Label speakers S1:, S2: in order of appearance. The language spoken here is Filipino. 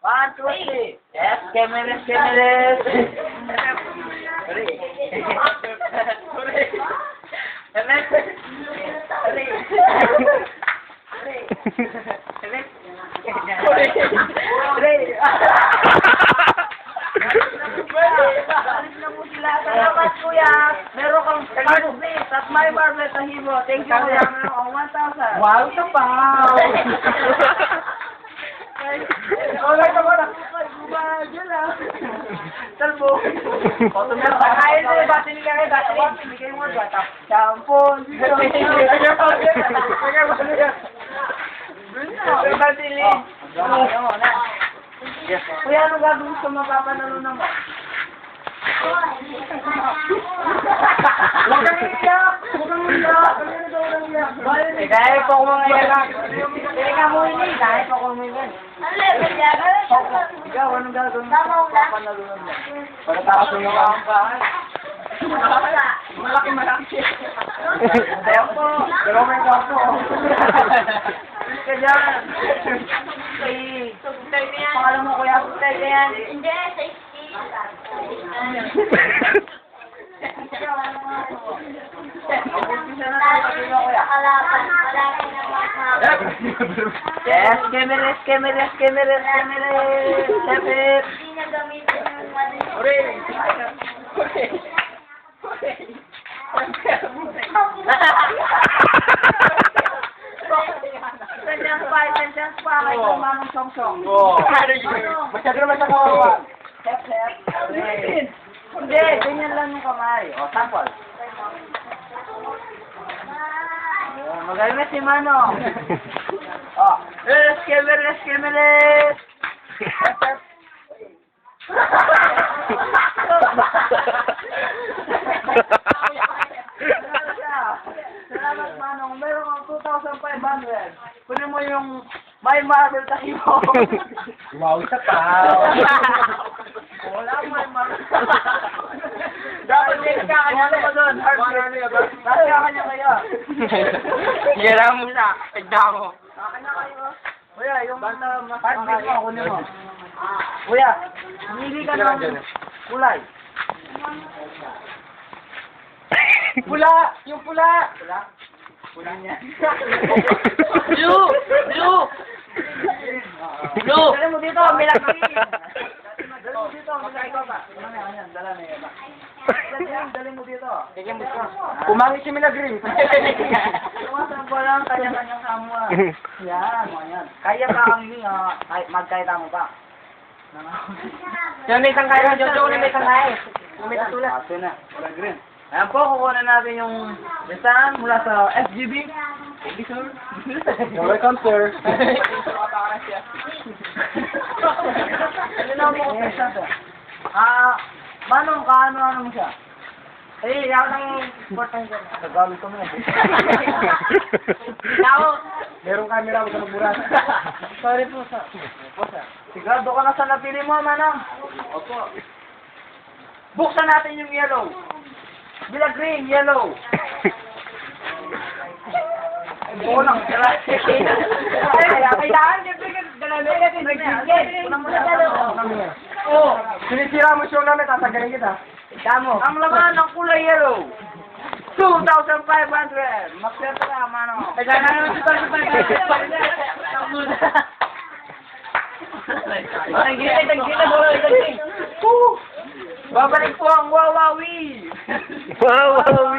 S1: One, two, three. Yes, cameras, cameras. Salamat, kuya. Meron kang card please at my barber sa Hibo. Thank you, kuya. Meron kang 1,000.
S2: Wow, sapaw!
S1: Okay ka mo na. Gumagyo lang. Talbo. Ayun na, batin ka kayo. Batin. Bigay mo dyan. Shampoo. Batin. Kuya, ano gagawin sa mapapanalo naman? Huwag kang iiyak! Huwag kang iiyak! Dahil po kung mga iyak. Hindi ka mo ini. Dahil po kung mga iyak. Ikaw, anong gagawin mo sa papanalunan mo? Para takasong mo ang bahay. Malaki. Ayaw po. Pero may ka po. Hindi ka dyan. Pangalan mo kuya. Sutay ka yan.
S3: Hindi, safety.
S1: Yes, cameras. Hindi
S3: na gamitin yung mali.
S1: Sentence pa. Kay Manong Song-Song.
S2: Masyado naman sa kawawa.
S1: Step. Hindi, ganyan lang yung kamay. O, sample. Magaling na si Manong. O, cameras. Salamat, Manong. Meron kang 2,500. Kunin mo yung may marble tayo.
S2: Wow, sapaw!
S1: Wala mo yung marble. Dapat yung kakanya mo doon. Dapat kakanya kayo.
S2: Hira mo na. Pagda mo.
S1: Kakanya kayo. Kuya, yung hard disk mo, kunin mo. Kuya, hindi ka ng kulay.
S2: Pula! Yung pula!
S1: Pula niya.
S2: Blue!
S1: Dali mo dito, may laki. Dali mo dito, may laki ka pa. Dala na iba. Dali mo dito.
S2: Pumangit si Milagrim.
S1: Tumasan ko lang, kanya-kanyang kamwa. Yan. Kaya pa kang magkaya mo pa.
S2: Yan may isang kaya. Jojo na may isang kaya. May tatula.
S1: Ito na, wala green. Ayan po, kukunin natin yung listahan mula sa SGB. Thank you, sir.
S2: You're welcome, sir.
S1: Ano na mo kung siya to? Manong, kaano mo siya? Yaw ng important ko. Nagawin ko na. Yaw!
S2: Merong camera, huwag ka magburas.
S1: Sorry po, sir. Sigurado ka na sa napili mo, Manong. Opo. Buksan natin yung yellow. Bila green, yellow. Bolang, kailangan siyempre galalagay natin.
S2: Oh, sinisira mo siya namin, tatagalin kita.
S1: Tamo. Ang laman ng kulay yellow. 2,500. Maswerte ka, Manong.
S2: Kailangan naman si Tolso
S1: Babalik po ang Wawawi!
S2: Wow, wow,